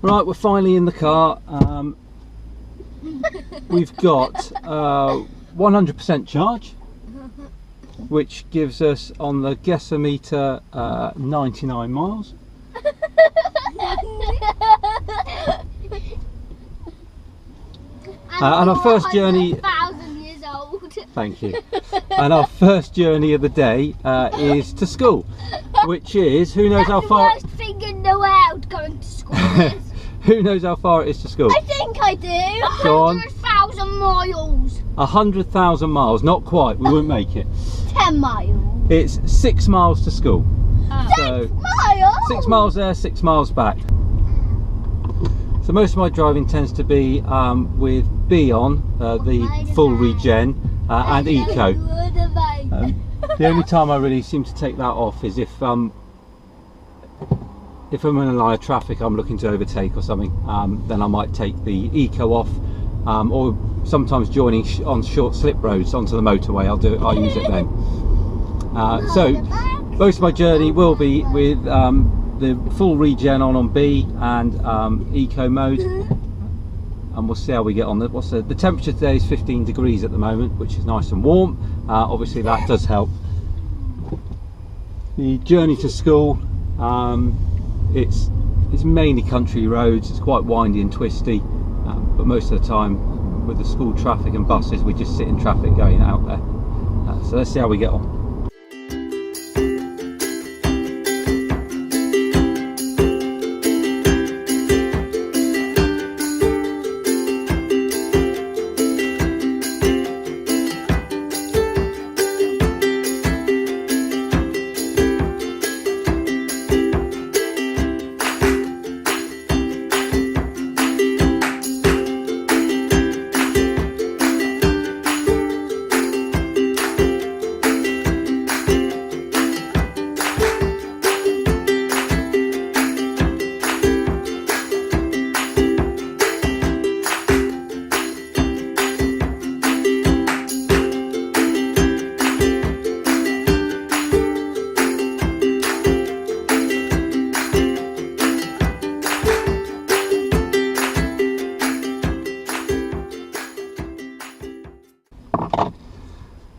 Right, we're finally in the car. We've got 100% charge, which gives us on the guessometer 99 miles. And our first journey. 1,000 years old. Thank you. And our first journey of the day is to school, which is who knows how far. That's the worst thing in the world, going to school. Is. Who knows how far it is to school? I think I do. Go on. 100,000 miles. 100,000 miles, not quite. We wouldn't make it. 10 miles. It's 6 miles to school. 6 miles. 6 miles there, 6 miles back. So most of my driving tends to be with B on, the full regen, and eco. The only time I really seem to take that off is if I'm in a line of traffic I'm looking to overtake or something, then I might take the eco off, or sometimes joining on short slip roads onto the motorway. I'll use it then. So most of my journey will be with the full regen on B and eco mode, and we'll see how we get on. The temperature today is 15 degrees at the moment, which is nice and warm. Obviously that does help. The journey to school, it's mainly country roads. It's quite windy and twisty, but most of the time with the school traffic and buses we just sit in traffic going out there. So let's see how we get on.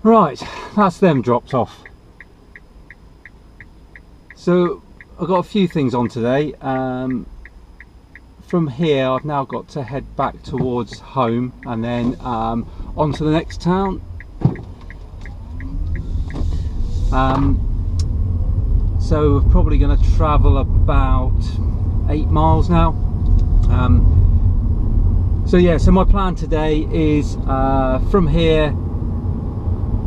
Right, that's them dropped off. So I've got a few things on today. From here I've now got to head back towards home and then on to the next town. So we're probably going to travel about 8 miles now. So yeah, so my plan today is from here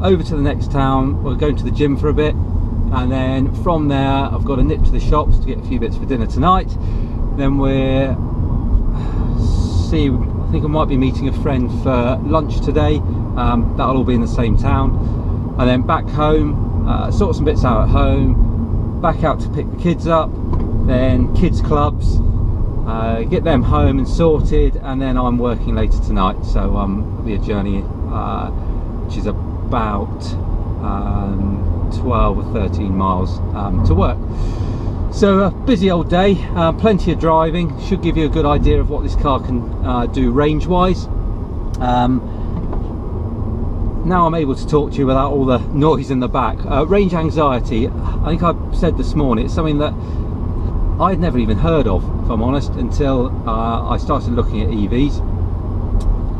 over to the next town. We're going to the gym for a bit, and then from there I've got to nip to the shops to get a few bits for dinner tonight. Then I think I might be meeting a friend for lunch today. That'll all be in the same town, and then back home, sort some bits out at home, back out to pick the kids up, then kids clubs, get them home and sorted, and then I'm working later tonight. So it'll be a journey which is about 12 or 13 miles to work. So a busy old day, plenty of driving. Should give you a good idea of what this car can do range wise. Now I'm able to talk to you without all the noise in the back. Range anxiety, I think I said this morning, it's something that I'd never even heard of, if I'm honest, until I started looking at EVs,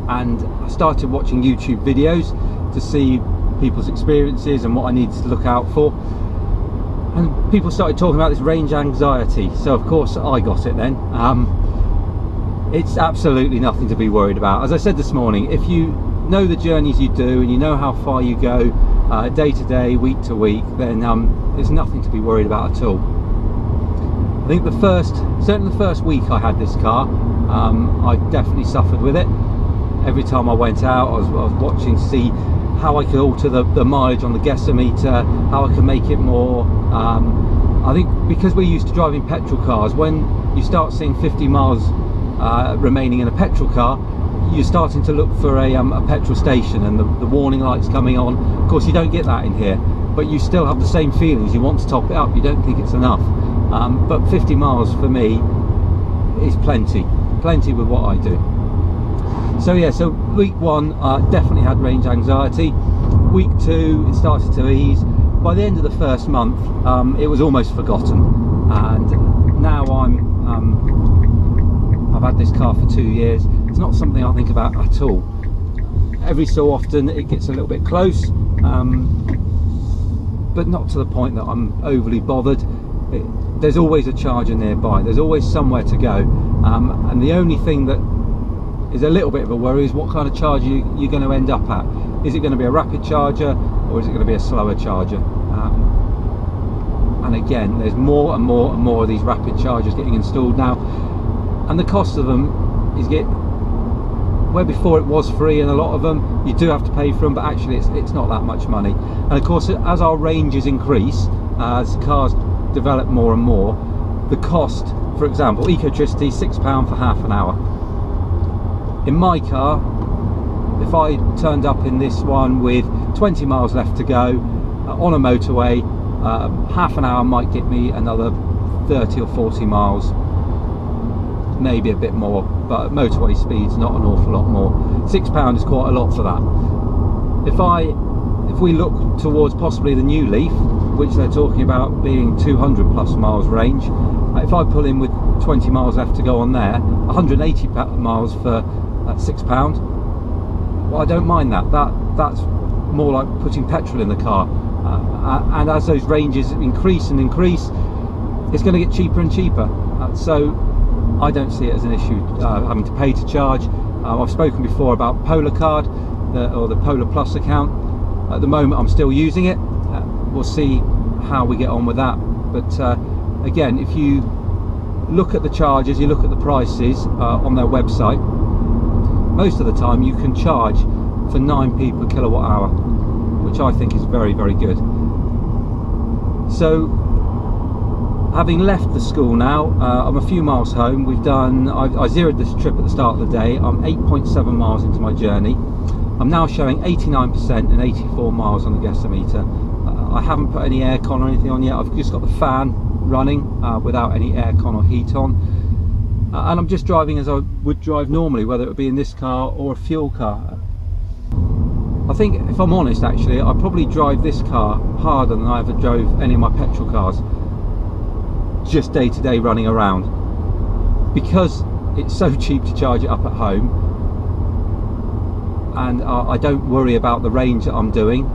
and I started watching YouTube videos to see people's experiences and what I needed to look out for, and people started talking about this range anxiety. So of course I got it then. It's absolutely nothing to be worried about. As I said this morning, if you know the journeys you do and you know how far you go day to day, week to week, then there's nothing to be worried about at all. I think certainly the first week I had this car, I definitely suffered with it. Every time I went out I was watching to see how I could alter the mileage on the guessometer, how I could make it more. I think because we're used to driving petrol cars, when you start seeing 50 miles remaining in a petrol car, you're starting to look for a petrol station and the warning lights coming on. Of course you don't get that in here, but you still have the same feelings. You want to top it up, you don't think it's enough. But 50 miles for me is plenty with what I do. So yeah, so week 1 I definitely had range anxiety. Week 2 it started to ease. By the end of the first month it was almost forgotten, and now I've had this car for 2 years. It's not something I think about at all. Every so often it gets a little bit close, but not to the point that I'm overly bothered. There's always a charger nearby, there's always somewhere to go, and the only thing that is a little bit of a worry is what kind of charger you're going to end up at. Is it going to be a rapid charger, or is it going to be a slower charger? And again, there's more and more of these rapid chargers getting installed now, and the cost of them is where before it was free, and a lot of them you do have to pay for them, but actually it's not that much money. And of course, as our ranges increase, as cars develop more and more, the cost, for example, ecotricity, £6 for half an hour. In my car, if I turned up in this one with 20 miles left to go on a motorway, half an hour might get me another 30 or 40 miles, maybe a bit more, but motorway speed's not an awful lot more. £6 is quite a lot for that. If we look towards possibly the new Leaf, which they're talking about being 200 plus miles range, if I pull in with 20 miles left to go on there, 180 miles for £6, well, I don't mind that. That's more like putting petrol in the car, and as those ranges increase and increase, it's going to get cheaper and cheaper. So I don't see it as an issue having to pay to charge. I've spoken before about Polar Card, or the Polar Plus account. At the moment I'm still using it. We'll see how we get on with that, but again, if you look at the charges, you look at the prices on their website, most of the time you can charge for 9p per kilowatt hour, which I think is very, very good. So having left the school now, I'm a few miles home. I zeroed this trip at the start of the day. I'm 8.7 miles into my journey. I'm now showing 89% and 84 miles on the gasometer. I haven't put any aircon or anything on yet. I've just got the fan running without any aircon or heat on, and I'm just driving as I would drive normally, whether it would be in this car or a fuel car. I think, if I'm honest, actually I probably drive this car harder than I ever drove any of my petrol cars, just day to day running around, because it's so cheap to charge it up at home, and I don't worry about the range that I'm doing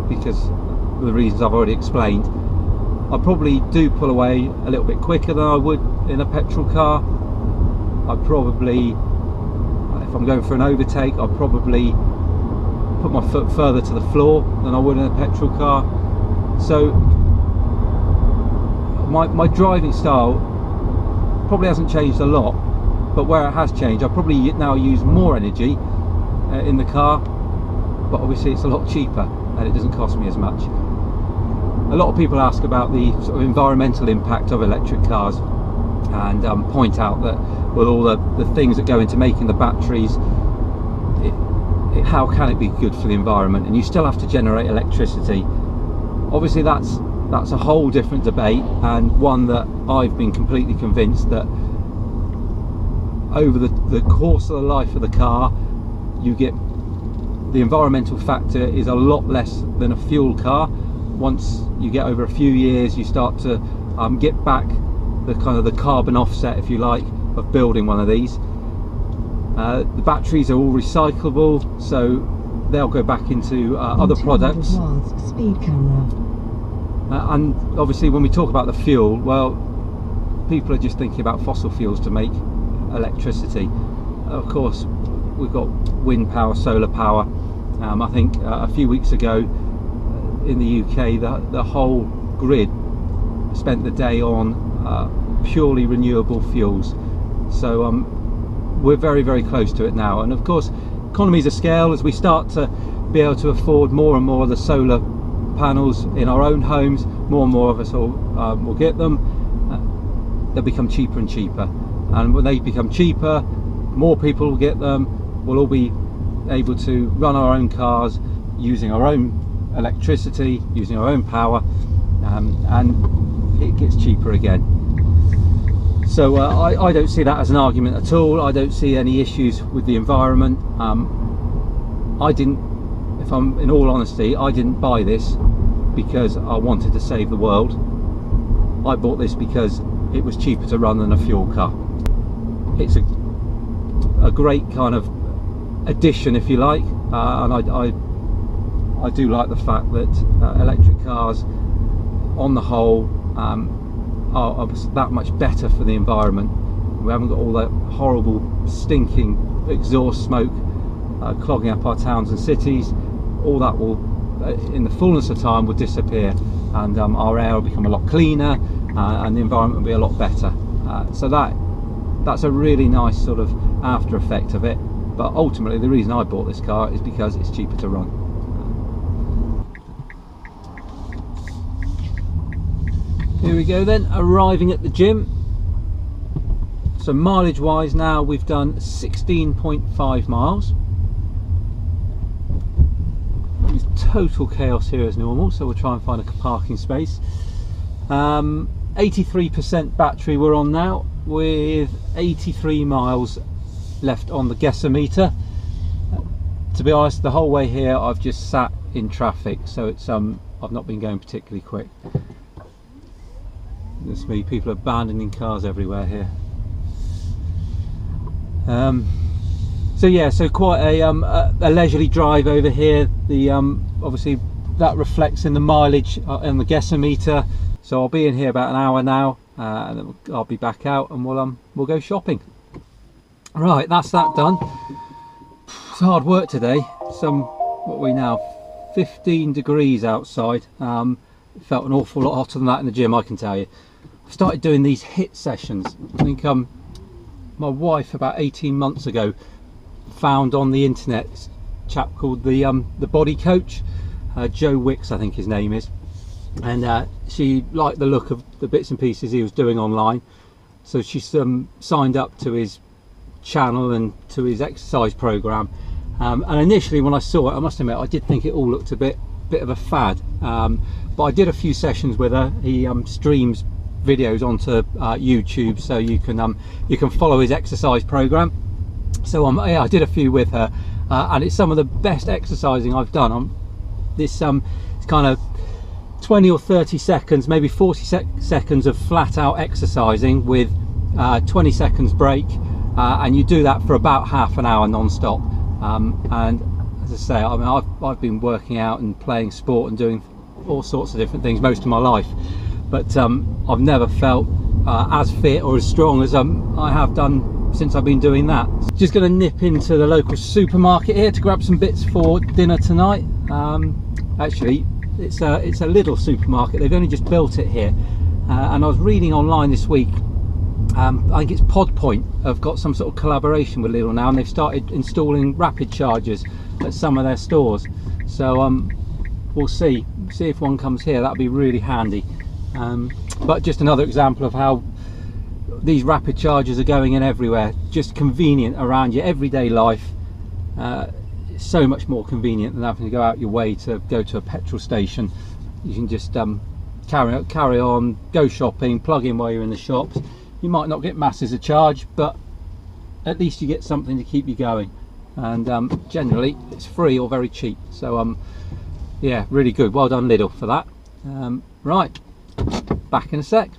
because of the reasons I've already explained. I probably do pull away a little bit quicker than I would in a petrol car. I probably, if I'm going for an overtake, I'll probably put my foot further to the floor than I would in a petrol car. So my driving style probably hasn't changed a lot, but where it has changed, I probably now use more energy in the car, but obviously it's a lot cheaper and it doesn't cost me as much. A lot of people ask about the sort of environmental impact of electric cars, and point out that with all the things that go into making the batteries, how can it be good for the environment? And you still have to generate electricity. Obviously that's a whole different debate, and one that I've been completely convinced that over the course of the life of the car, you get the environmental factor is a lot less than a fuel car. Once you get over a few years, you start to get back the kind of the carbon offset, if you like, of building one of these. The batteries are all recyclable, so they'll go back into other products. Speed camera. And obviously when we talk about the fuel, well, people are just thinking about fossil fuels to make electricity. Of course, we've got wind power, solar power. I think a few weeks ago in the UK, the whole grid spent the day on purely renewable fuels. So we're very, very close to it now. And of course, economies of scale, as we start to be able to afford more and more of the solar panels in our own homes, more and more of us will get them. They'll become cheaper and cheaper, and when they become cheaper, more people will get them. We'll all be able to run our own cars using our own electricity, using our own power, and it gets cheaper again. So I don't see that as an argument at all. I don't see any issues with the environment. I didn't, if I'm in all honesty, I didn't buy this because I wanted to save the world. I bought this because it was cheaper to run than a fuel car. It's a great kind of addition, if you like, and I do like the fact that electric cars on the whole are that much better for the environment. We haven't got all that horrible stinking exhaust smoke clogging up our towns and cities. All that will, in the fullness of time, will disappear, and our air will become a lot cleaner, and the environment will be a lot better. So that's a really nice sort of after effect of it. But ultimately, the reason I bought this car is because it's cheaper to run. Here we go then, arriving at the gym. So mileage wise now we've done 16.5 miles. It's total chaos here as normal, so we'll try and find a parking space. 83% battery we're on now, with 83 miles left on the guessometer. To be honest, the whole way here I've just sat in traffic, so it's I've not been going particularly quick. There's me, people abandoning cars everywhere here. So yeah, so quite a leisurely drive over here. The obviously that reflects in the mileage and the guessometer. So I'll be in here about an hour now, and then I'll be back out, and we'll go shopping. Right, that's that done. It's hard work today. What are we now? 15 degrees outside. It felt an awful lot hotter than that in the gym, I can tell you. I started doing these HIIT sessions. I think my wife about 18 months ago found on the internet a chap called the Body Coach, Joe Wicks I think his name is, and she liked the look of the bits and pieces he was doing online, so she signed up to his channel and to his exercise program, and initially when I saw it, I must admit I did think it all looked a bit of a fad, but I did a few sessions with her. He streams videos onto YouTube, so you can follow his exercise program. So yeah, I did a few with her, and it's some of the best exercising I've done. This it's kind of 20 or 30 seconds, maybe 40 seconds of flat out exercising with 20 seconds break, and you do that for about half an hour non-stop. And as I say, I mean, I've been working out and playing sport and doing all sorts of different things most of my life, but I've never felt as fit or as strong as I have done since I've been doing that. Just going to nip into the local supermarket here to grab some bits for dinner tonight. Actually, it's a little supermarket. They've only just built it here, and I was reading online this week. I think it's Pod Point have got some sort of collaboration with Lidl now, and they've started installing rapid chargers at some of their stores. So we'll see if one comes here. That'd be really handy. But just another example of how these rapid chargers are going in everywhere, just convenient around your everyday life. It's so much more convenient than having to go out your way to go to a petrol station. You can just carry on, go shopping, plug in while you're in the shops. You might not get masses of charge, but at least you get something to keep you going, and generally it's free or very cheap. So yeah, really good. Well done Lidl for that. Right, back in a sec.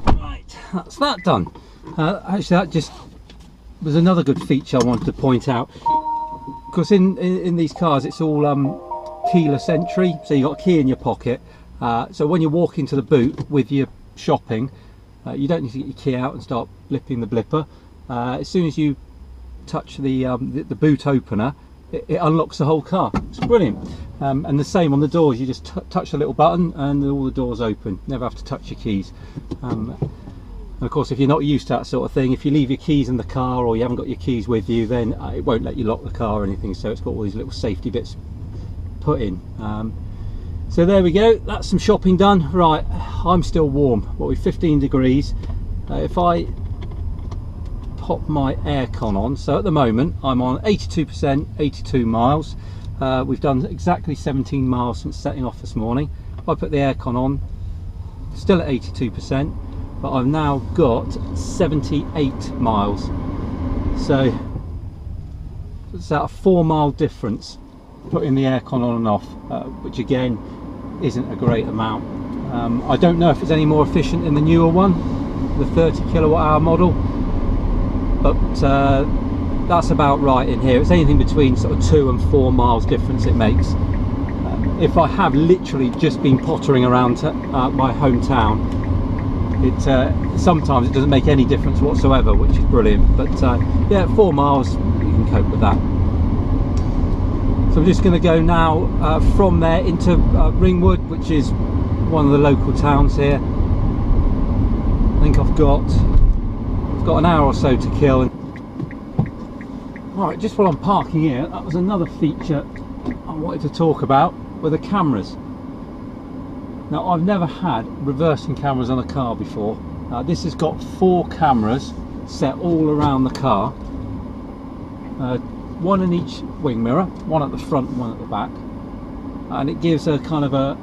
Right, that's that done. Actually, that just was another good feature I wanted to point out. Because in these cars it's all keyless entry, so you've got a key in your pocket, so when you walk into the boot with your shopping, you don't need to get your key out and start blipping the blipper. As soon as you touch the boot opener, it unlocks the whole car. It's brilliant. And the same on the doors, you just touch the little button and all the doors open. Never have to touch your keys. And of course, if you're not used to that sort of thing, if you leave your keys in the car or you haven't got your keys with you, then it won't let you lock the car or anything, so it's got all these little safety bits put in. So there we go, that's some shopping done. Right, I'm still warm. What, we're 15 degrees. If I pop my aircon on. So at the moment I'm on 82%, 82 miles. We've done exactly 17 miles since setting off this morning. If I put the aircon on, still at 82%, but I've now got 78 miles. So it's about a 4-mile difference putting the aircon on and off, which again isn't a great amount. I don't know if it's any more efficient in the newer one, the 30 kilowatt hour model, but that's about right in here. It's anything between sort of 2 and 4 miles difference it makes. If I have literally just been pottering around my hometown, sometimes it doesn't make any difference whatsoever, which is brilliant. But yeah, 4 miles you can cope with that. So I'm just going to go now from there into Ringwood, which is one of the local towns here. I think I've got an hour or so to kill. Alright, just while I'm parking here, that was another feature I wanted to talk about, with the cameras. Now, I've never had reversing cameras on a car before. This has got 4 cameras set all around the car, one in each wing mirror, one at the front and one at the back, and it gives a kind of a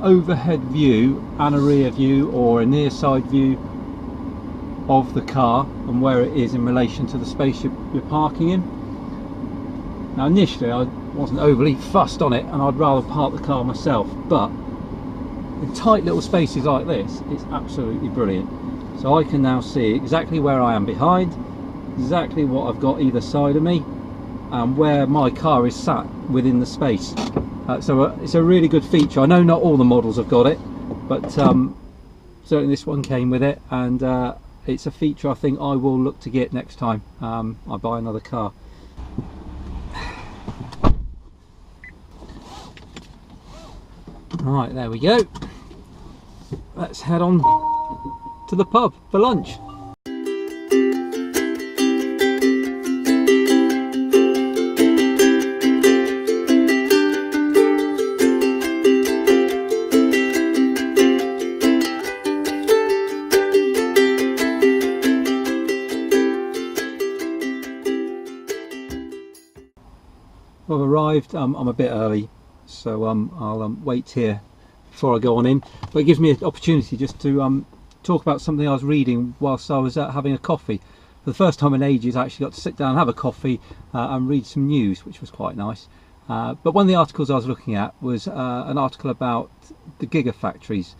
overhead view and a rear view or a near side view of the car and where it is in relation to the space you're parking in. Now, initially I wasn't overly fussed on it, and I'd rather park the car myself, but in tight little spaces like this, it's absolutely brilliant. So I can now see exactly where I am behind, exactly what I've got either side of me, and where my car is sat within the space. So it's a really good feature. I know not all the models have got it, but certainly this one came with it, and it's a feature I think I will look to get next time I buy another car. Right, there we go. Let's head on to the pub for lunch. I've arrived. I'm a bit early, so I'll wait here before I go on in, but it gives me an opportunity just to talk about something I was reading whilst I was having a coffee. For the first time in ages, I actually got to sit down and have a coffee and read some news, which was quite nice. But one of the articles I was looking at was an article about the gigafactories.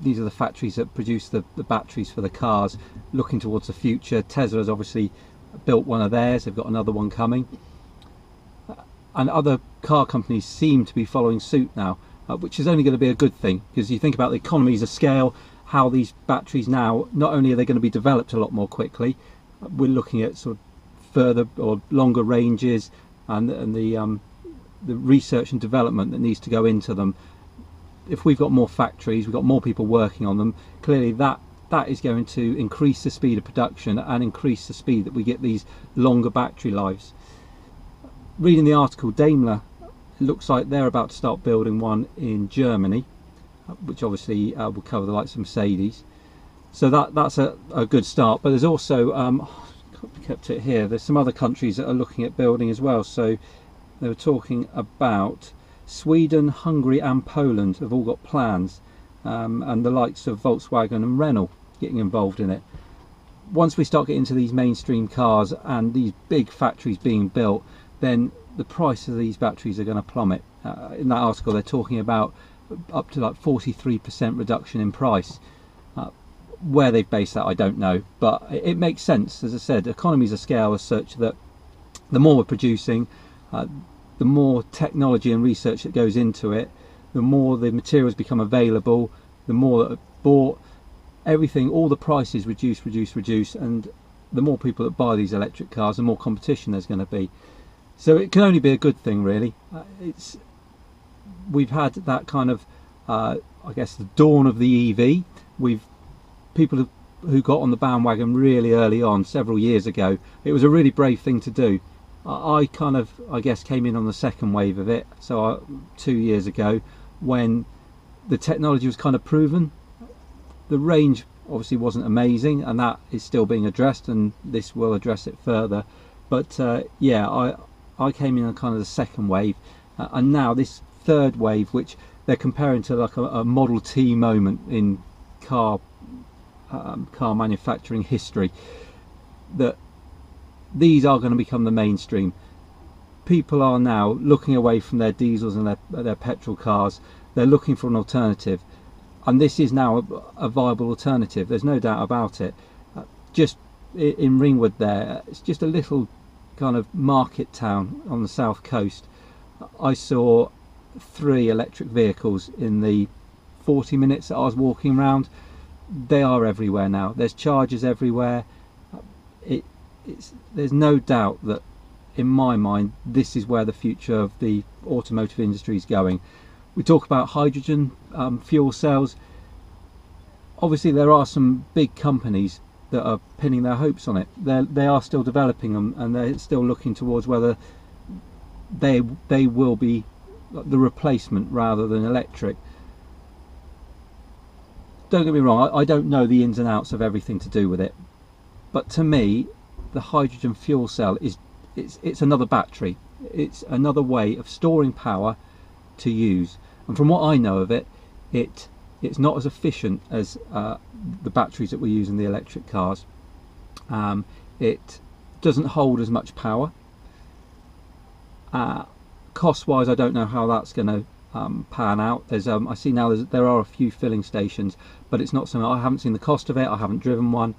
These are the factories that produce the batteries for the cars, looking towards the future. Tesla's obviously built one of theirs, they've got another one coming. And other car companies seem to be following suit now, which is only going to be a good thing, because you think about the economies of scale, how these batteries now, not only are they going to be developed a lot more quickly, we're looking at sort of further or longer ranges, and the research and development that needs to go into them. If we've got more factories, we've got more people working on them, clearly that is going to increase the speed of production and increase the speed that we get these longer battery lives. Reading the article, Daimler, it looks like they're about to start building one in Germany, which obviously will cover the likes of Mercedes. So that's a good start. But there's also, kept it here, there's some other countries that are looking at building as well. So they were talking about Sweden, Hungary and Poland have all got plans, and the likes of Volkswagen and Renault getting involved in it. Once we start getting into these mainstream cars and these big factories being built, then the price of these batteries are going to plummet. In that article they're talking about up to like 43% reduction in price. Where they've based that I don't know, but it makes sense. As I said, economies of scale are such that the more we're producing, the more technology and research that goes into it, the more the materials become available, the more that are bought, everything, all the prices reduce, and the more people that buy these electric cars, the more competition there's going to be. So it can only be a good thing, really. We've had that kind of, I guess, the dawn of the EV. People who got on the bandwagon really early on, several years ago. It was a really brave thing to do. I guess, came in on the second wave of it. So 2 years ago, when the technology was kind of proven, the range obviously wasn't amazing, and that is still being addressed, and this will address it further. But yeah, I came in on kind of the second wave, and now this third wave, which they're comparing to like a Model T moment in car manufacturing history, that these are going to become the mainstream. People are now looking away from their diesels and their petrol cars. They're looking for an alternative, and this is now a viable alternative. There's no doubt about it. Just in Ringwood there, it's just a little kind of market town on the south coast. I saw 3 electric vehicles in the 40 minutes that I was walking around. They are everywhere now. There's chargers everywhere. There's no doubt that, in my mind, this is where the future of the automotive industry is going. We talk about hydrogen fuel cells. Obviously there are some big companies that are pinning their hopes on it. They are still developing them, and they're still looking towards whether they will be the replacement rather than electric. Don't get me wrong, I don't know the ins and outs of everything to do with it, but to me the hydrogen fuel cell it's another battery. It's another way of storing power to use, and from what I know of it, it's not as efficient as the batteries that we use in the electric cars. It doesn't hold as much power. Cost wise, I don't know how that's going to pan out. There's I see now there are a few filling stations, but it's not something, I haven't seen the cost of it, I haven't driven one.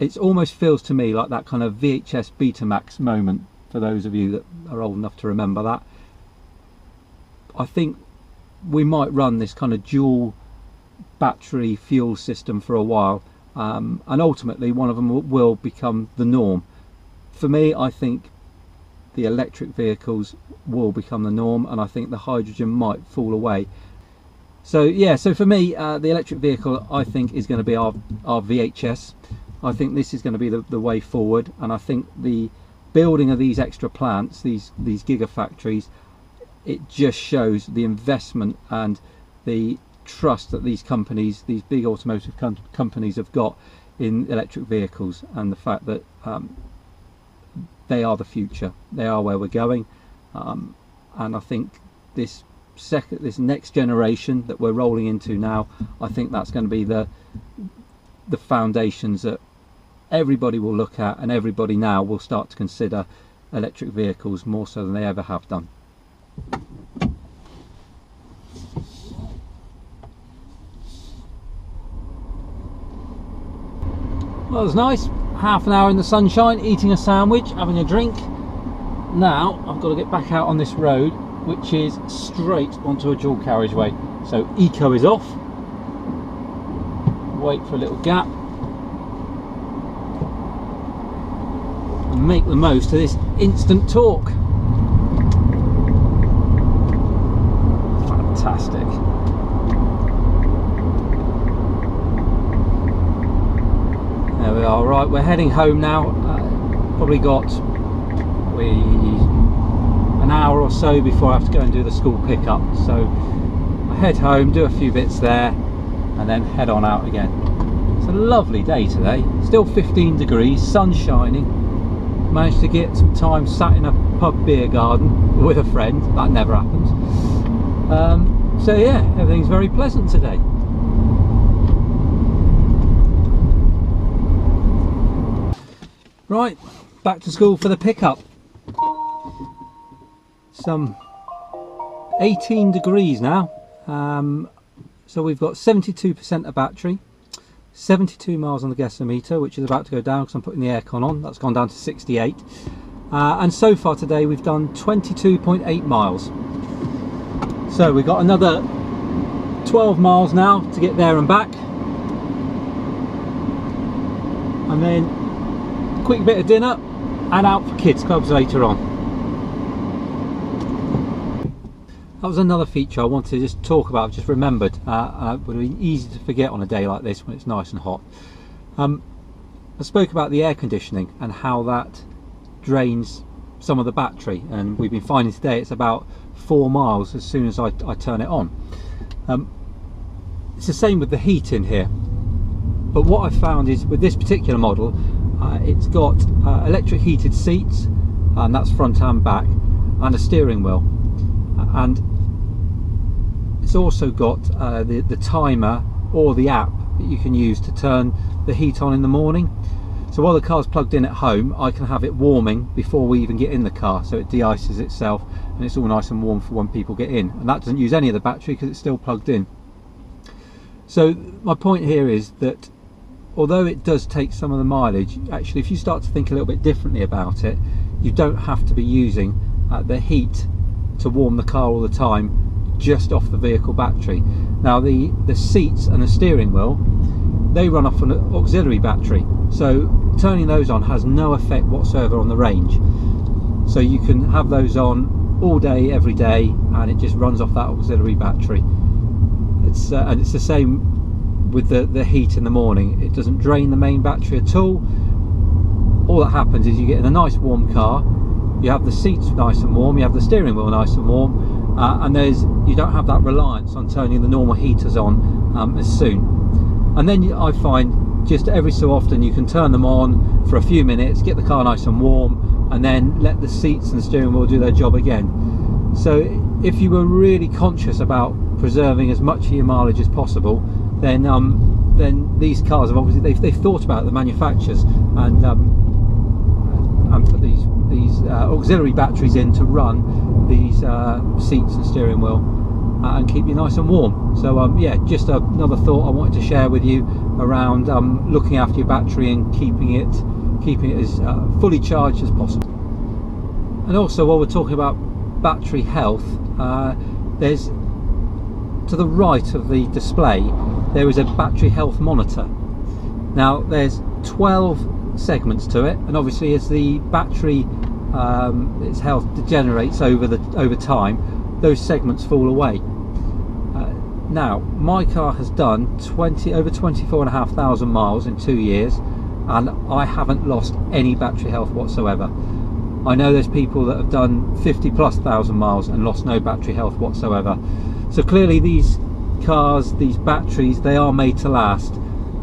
It almost feels to me like that kind of VHS Betamax moment, for those of you that are old enough to remember that. I think we might run this kind of dual battery fuel system for a while, and ultimately one of them will become the norm. For me, I think the electric vehicles will become the norm, and I think the hydrogen might fall away. So yeah, so for me, the electric vehicle, I think, is going to be our VHS. I think this is going to be the way forward, and I think the building of these extra plants, these gigafactories, it just shows the investment and the trust that these companies, these big automotive companies, have got in electric vehicles, and the fact that they are the future, they are where we're going, and I think this next generation that we're rolling into now, I think that's going to be the foundations that everybody will look at, and everybody now will start to consider electric vehicles more so than they ever have done. Well, it was nice. Half an hour in the sunshine, eating a sandwich, having a drink. Now I've got to get back out on this road, which is straight onto a dual carriageway. So eco is off. Wait for a little gap and make the most of this instant torque. Fantastic. There we are. Right, we're heading home now. Probably got an hour or so before I have to go and do the school pickup. So I head home, do a few bits there, and then head on out again. It's a lovely day today. Still 15 degrees, sun shining. Managed to get some time sat in a pub beer garden with a friend. That never happens. So yeah, everything's very pleasant today. Right, back to school for the pickup. Some 18 degrees now. So we've got 72% of battery, 72 miles on the gasometer, which is about to go down because I'm putting the aircon on. That's gone down to 68. And so far today we've done 22.8 miles. So we've got another 12 miles now to get there and back. And then quick bit of dinner and out for kids clubs later on. That was another feature I wanted to just talk about. I've just remembered. It would have been easy to forget on a day like this when it's nice and hot. I spoke about the air conditioning and how that drains some of the battery, and we've been finding today it's about 4 miles as soon as I turn it on. It's the same with the heat in here. But what I found is with this particular model, it's got electric heated seats, and that's front and back, and a steering wheel, and it's also got the timer or the app that you can use to turn the heat on in the morning. So while the car's plugged in at home, I can have it warming before we even get in the car, so it de-ices itself and it's all nice and warm for when people get in, and that doesn't use any of the battery because it's still plugged in. So my point here is that although it does take some of the mileage, actually if you start to think a little bit differently about it, you don't have to be using the heat to warm the car all the time just off the vehicle battery. Now the seats and the steering wheel, they run off an auxiliary battery, so turning those on has no effect whatsoever on the range. So you can have those on all day every day and it just runs off that auxiliary battery. And it's the same with the heat in the morning. It doesn't drain the main battery at all. All that happens is you get in a nice warm car, you have the seats nice and warm, you have the steering wheel nice and warm, and you don't have that reliance on turning the normal heaters on as soon. And then I find just every so often you can turn them on for a few minutes, get the car nice and warm, and then let the seats and the steering wheel do their job again. So if you were really conscious about preserving as much of your mileage as possible, then these cars have obviously they've thought about the manufacturers and put these auxiliary batteries in to run these seats and steering wheel and keep you nice and warm. So yeah, just another thought I wanted to share with you around looking after your battery and keeping it as fully charged as possible. And also, while we're talking about battery health, there's to the right of the display there is a battery health monitor. Now there's 12 segments to it, and obviously as the battery its health degenerates over time, those segments fall away. Now my car has done over 24,500 miles in 2 years, and I haven't lost any battery health whatsoever. I know there's people that have done 50,000+ miles and lost no battery health whatsoever. So clearly these cars, these batteries, they are made to last.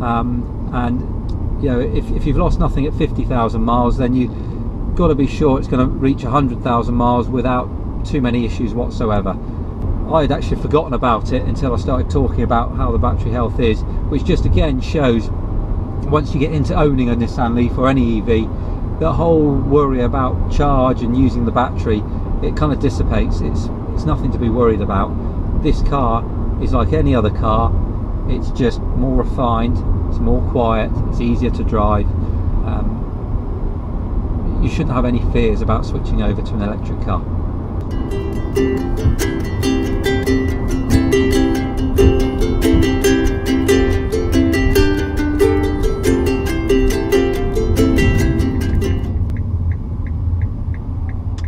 And you know, if you've lost nothing at 50,000 miles, then you've got to be sure it's going to reach 100,000 miles without too many issues whatsoever. I had actually forgotten about it until I started talking about how the battery health is, which just again shows once you get into owning a Nissan Leaf or any EV, the whole worry about charge and using the battery, it kind of dissipates. It's nothing to be worried about. This car is like any other car, it's just more refined, it's more quiet, it's easier to drive. You shouldn't have any fears about switching over to an electric car.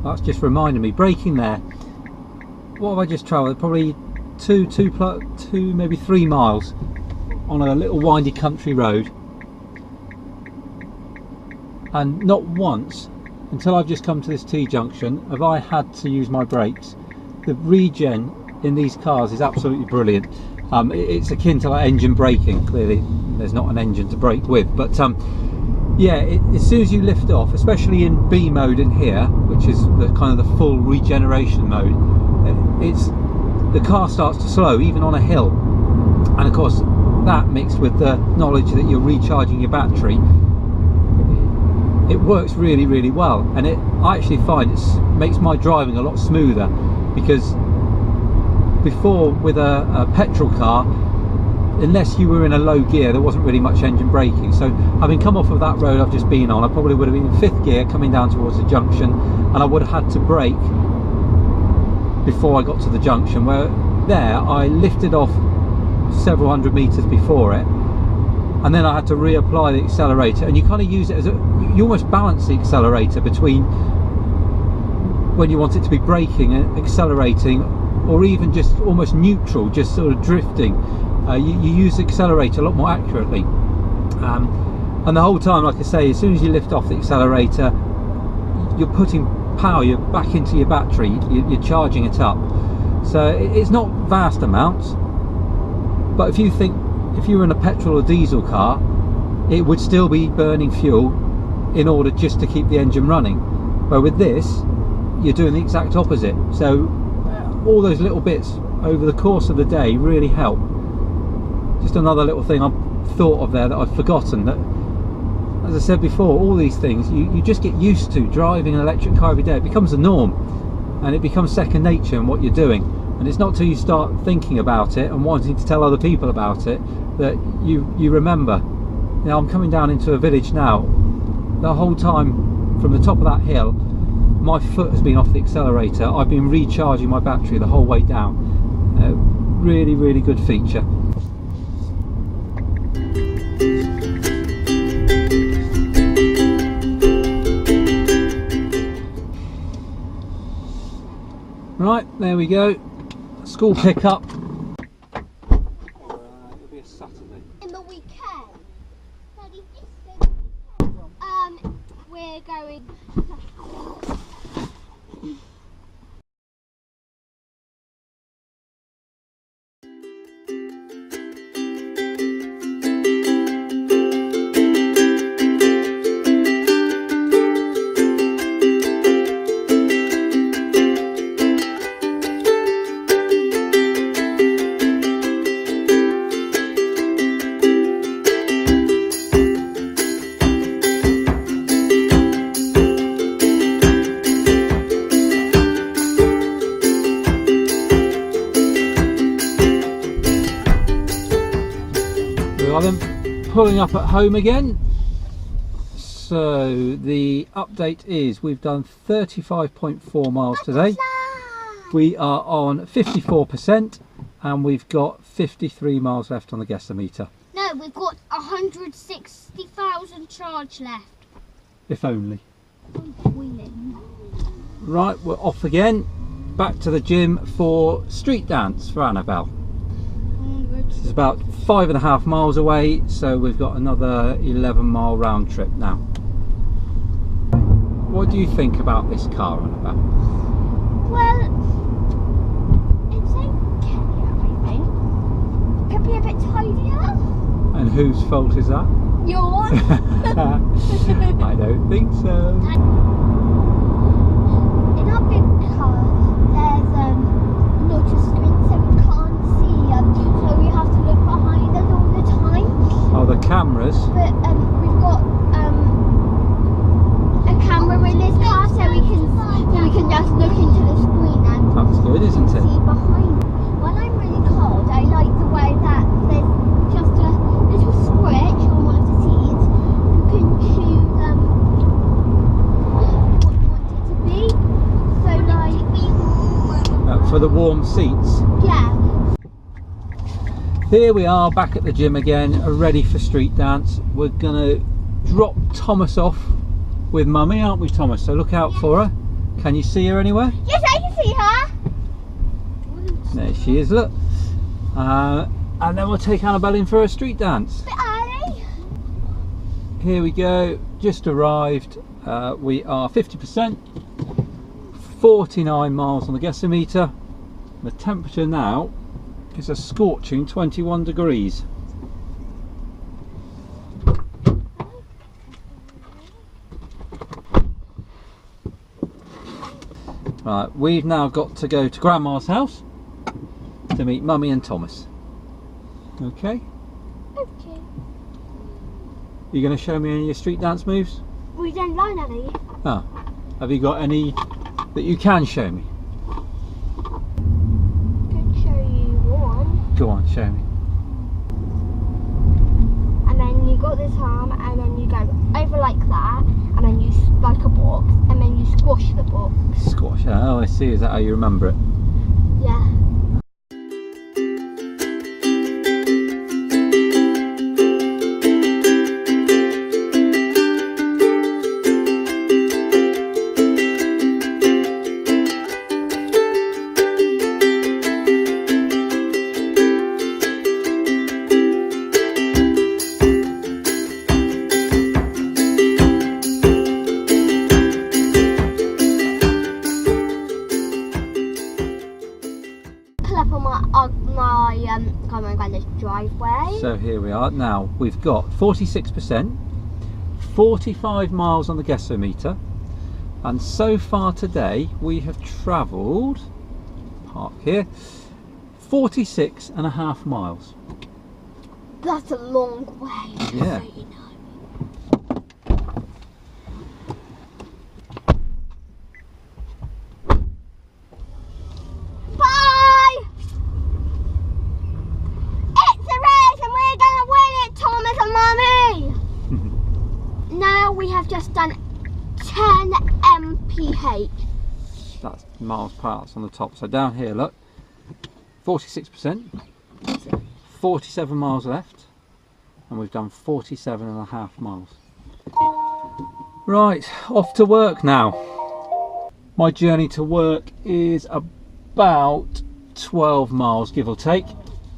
That's just reminded me, braking there, what have I just travelled? Probably two, maybe 3 miles on a little windy country road, and not once until I've just come to this T-junction have I had to use my brakes. The regen in these cars is absolutely brilliant. It's akin to like engine braking. Clearly there's not an engine to brake with, but yeah, as soon as you lift off, especially in B mode in here, which is the kind of the full regeneration mode, the car starts to slow even on a hill. And of course that mixed with the knowledge that you're recharging your battery, it works really, really well. And I actually find it makes my driving a lot smoother, because before with a petrol car, unless you were in a low gear, there wasn't really much engine braking. So having come off of that road I've just been on, I probably would have been in 5th gear coming down towards the junction, and I would have had to brake before I got to the junction, where there I lifted off several hundred meters before it, and then I had to reapply the accelerator. And you kind of use it as you almost balance the accelerator between when you want it to be braking and accelerating, or even just almost neutral, just sort of drifting. You use the accelerator a lot more accurately, and the whole time, like I say, as soon as you lift off the accelerator, you're putting power back into your battery, you're charging it up. So it's not vast amounts, but if you were in a petrol or diesel car, it would still be burning fuel in order just to keep the engine running. But with this, you're doing the exact opposite. So all those little bits over the course of the day really help. Just another little thing I've thought of there that I've forgotten, that as I said before, all these things you just get used to driving an electric car every day. It becomes the norm and it becomes second nature in what you're doing. And it's not till you start thinking about it and wanting to tell other people about it that you remember. Now I'm coming down into a village now. The whole time from the top of that hill, my foot has been off the accelerator. I've been recharging my battery the whole way down. Really, really good feature. Right, there we go. School pickup. It'll be a Saturday. In the weekend. Daddy, we're going. I'm pulling up at home again. So the update is we've done 35.4 miles today. We are on 54% and we've got 53 miles left on the gasometer. No, we've got 160,000 charge left. If only. Wheeling. Right, we're off again. Back to the gym for street dance for Annabelle. It's about 5.5 miles away, so we've got another 11-mile round trip now. What do you think about this car, Annabelle? Well, it's okay, I think. Could be a bit tidier. And whose fault is that? Yours. I don't think so. In our big car, there's not a screen, so we can't see so we have to look behind us all the time. Oh, the cameras. But we've got a camera in this car, so we can just look into the screen and That's good, isn't see it? behind. When I'm really cold, I like the way that there's just a little switch on one of the seats. You can choose what you want it to be. So like For the warm seats. yeah. Here we are back at the gym again, ready for street dance. We're gonna drop Thomas off with Mummy, aren't we, Thomas? So look out for her. Can you see her anywhere? Yes, I can see her. There she is, look. And then we'll take Annabelle in for a street dance. Bit early. Here we go, just arrived. We are 50%, 49 miles on the gasometer. The temperature now is a scorching 21 degrees. Right, we've now got to go to Grandma's house to meet Mummy and Thomas. Okay, Okay. you going to show me any of your street dance moves? We don't line any. Oh, have you got any that you can show me? Could show you one. Go on, show me. And then you got this arm, and then you go over like that, and then you like a box, and then you squash the box. Squash. Oh, I see. Is that how you remember it? Yeah. So here we are. Now we've got 46%, 45 miles on the guessometer, and so far today we have travelled, park here, 46.5 miles. That's a long way. Yeah. So you know. Bye! It's a race and we're gonna win it, Thomas and Mummy! Now we have just done 10 mph. That's miles per hour on the top. So down here, look, 46%, 47 miles left, and we've done 47.5 miles. Right, off to work now. My journey to work is about 12 miles, give or take.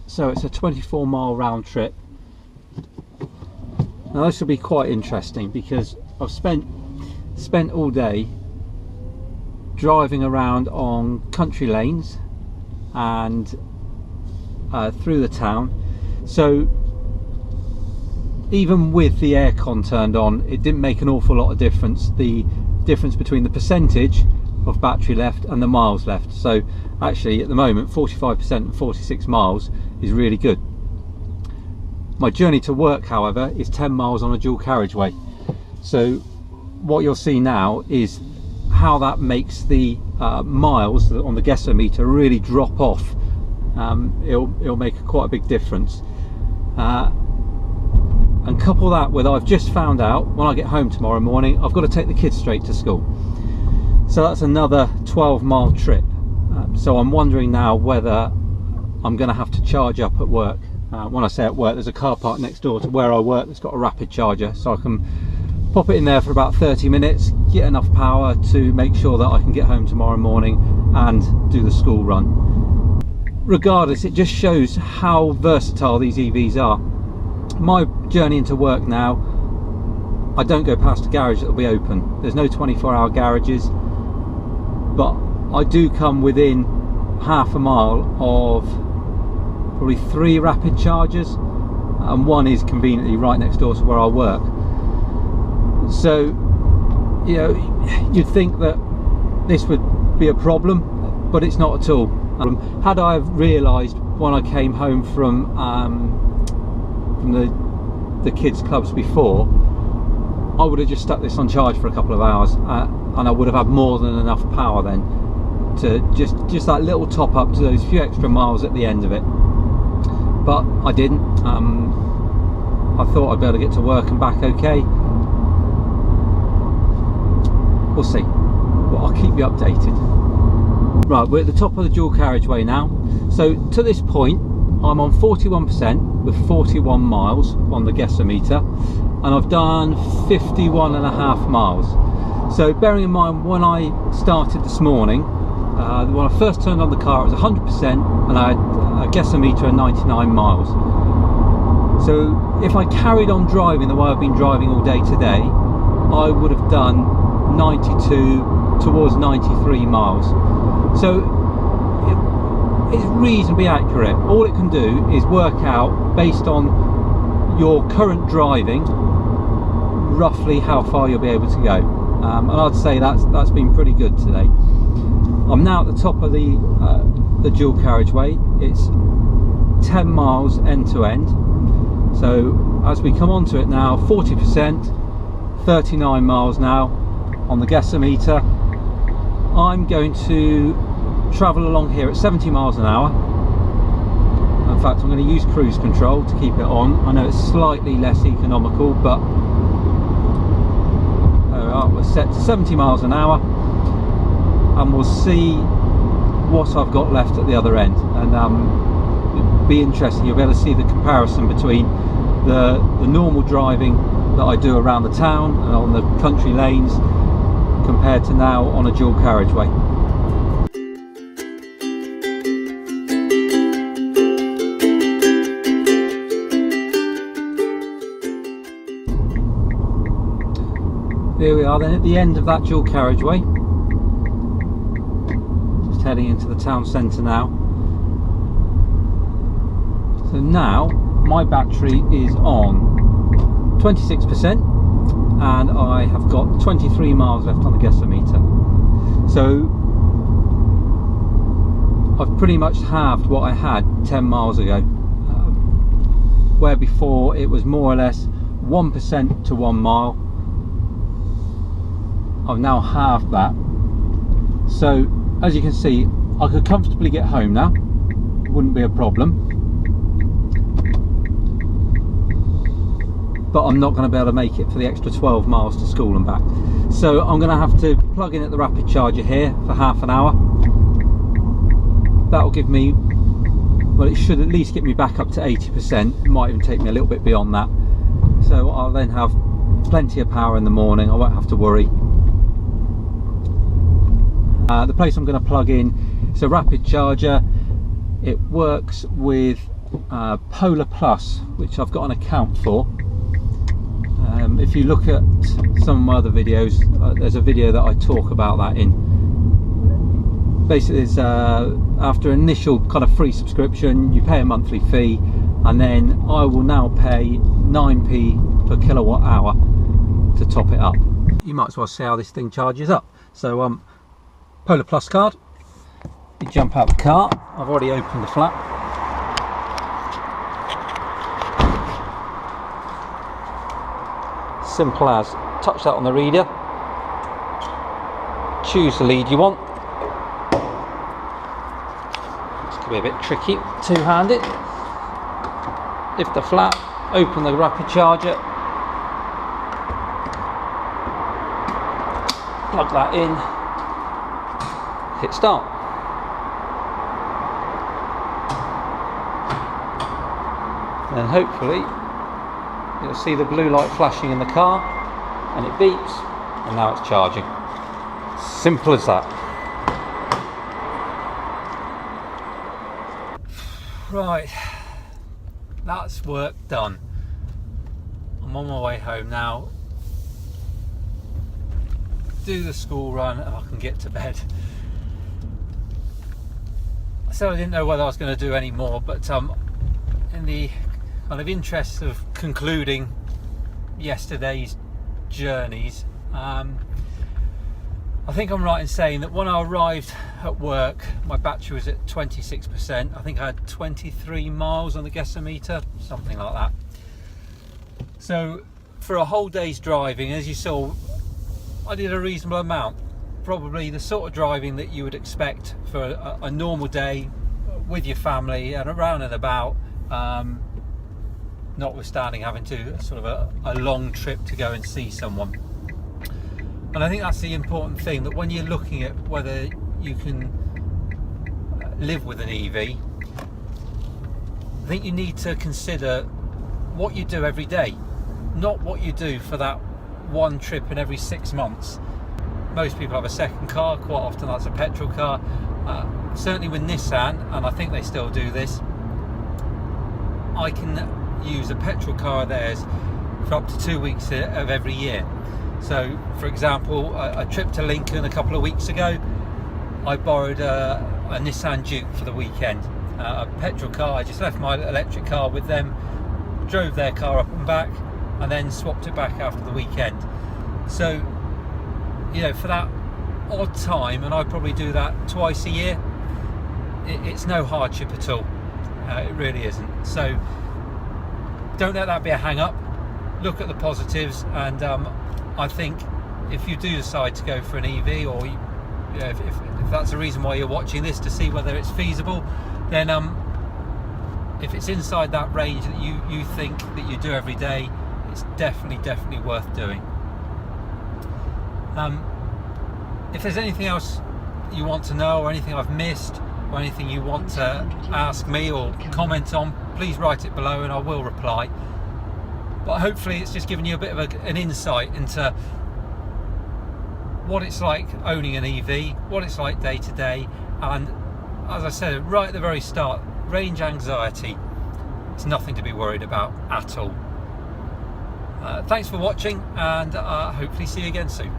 So it's a 24-mile round trip. Now this will be quite interesting because I've spent all day driving around on country lanes and through the town. So even with the aircon turned on, it didn't make an awful lot of difference, the difference between the percentage of battery left and the miles left. So actually at the moment 45% and 46 miles is really good. My journey to work, however, is 10 miles on a dual carriageway. So what you'll see now is how that makes the miles on the guessometer really drop off. It'll make quite a big difference. And couple that with, I've just found out when I get home tomorrow morning I've got to take the kids straight to school. So that's another 12-mile trip. So I'm wondering now whether I'm going to have to charge up at work. When I say at work, there's a car park next door to where I work that's got a rapid charger, so I can pop it in there for about 30 minutes, get enough power to make sure that I can get home tomorrow morning and do the school run. Regardless, it just shows how versatile these EVs are. My journey into work now, I don't go past a garage that will be open. There's no 24-hour garages, but I do come within half a mile of probably 3 rapid chargers, and one is conveniently right next door to where I work. So, you know, you'd think that this would be a problem, but it's not at all. Had I realised when I came home from the kids' clubs before, I would have just stuck this on charge for a couple of hours, and I would have had more than enough power then to just that little top up to those few extra miles at the end of it. But I didn't. I thought I'd be able to get to work and back okay. We'll see. Well, I'll keep you updated. Right, we're at the top of the dual carriageway now. So to this point, I'm on 41% with 41 miles on the guessometer, and I've done 51.5 miles. So bearing in mind when I started this morning, when I first turned on the car it was 100% and I had a guessometer at 99 miles. So if I carried on driving the way I've been driving all day today, I would have done 92 towards 93 miles. So it's reasonably accurate. All it can do is work out, based on your current driving, roughly how far you'll be able to go. And I'd say that's been pretty good today. I'm now at the top of the dual carriageway. It's 10 miles end to end. So as we come onto it now, 40%, 39 miles now on the guessometer. I'm going to travel along here at 70 miles an hour. In fact, I'm going to use cruise control to keep it on. I know it's slightly less economical, but there we are. We're set to 70 miles an hour, and we'll see what I've got left at the other end. And it'll be interesting. You'll be able to see the comparison between the normal driving that I do around the town and on the country lanes compared to now on a dual carriageway. Here we are then at the end of that dual carriageway. Just heading into the town centre now. So now my battery is on 26% and I have got 23 miles left on the gasometer. So I've pretty much halved what I had 10 miles ago, where before it was more or less 1% to 1 mile. I've now halved that. So as you can see, I could comfortably get home now, wouldn't be a problem. But I'm not going to be able to make it for the extra 12 miles to school and back. So I'm going to have to plug in at the rapid charger here for half an hour. That'll give me, well, it should at least get me back up to 80%. It might even take me a little bit beyond that. So I'll then have plenty of power in the morning. I won't have to worry. The place I'm going to plug in, it's a rapid charger. It works with Polar Plus, which I've got an account for. If you look at some of my other videos, there's a video that I talk about that in. Basically, it's after initial kind of free subscription, you pay a monthly fee, and then I will now pay 9p per kilowatt hour to top it up. You might as well see how this thing charges up. So Polar Plus card, you jump out the car. I've already opened the flap. Simple as, touch that on the reader, choose the lead you want. This could be a bit tricky, two-handed. Lift the flap, open the rapid charger, plug that in, hit start. And hopefully you'll see the blue light flashing in the car, and it beeps, and now it's charging. Simple as that. Right, that's work done. I'm on my way home now. Do the school run and I can get to bed. So I didn't know whether I was going to do any more, but in the kind of interest of concluding yesterday's journeys, I think I'm right in saying that when I arrived at work, my battery was at 26%. I think I had 23 miles on the gasometer, something like that. So for a whole day's driving, as you saw, I did a reasonable amount. Probably the sort of driving that you would expect for a normal day with your family and around and about, notwithstanding having to sort of a long trip to go and see someone. And I think that's the important thing, that when you're looking at whether you can live with an EV, I think you need to consider what you do every day, not what you do for that one trip in every 6 months. Most people have a second car, quite often that's a petrol car. Certainly with Nissan, and I think they still do this, I can use a petrol car of theirs for up to 2 weeks of every year. So for example, a trip to Lincoln a couple of weeks ago, I borrowed a Nissan Duke for the weekend, a petrol car. I just left my electric car with them, drove their car up and back, and then swapped it back after the weekend. So, you know, for that odd time, and I probably do that twice a year, it's no hardship at all. It really isn't. So don't let that be a hang up. Look at the positives, and I think if you do decide to go for an EV, or if that's the reason why you're watching this, to see whether it's feasible, then if it's inside that range that you think that you do every day, it's definitely worth doing. If there's anything else you want to know, or anything I've missed, or anything you want to ask me or comment on, please write it below and I will reply. But hopefully it's just given you a bit of an insight into what it's like owning an EV, what it's like day to day, and as I said right at the very start, range anxiety, it's nothing to be worried about at all. Thanks for watching, and hopefully see you again soon.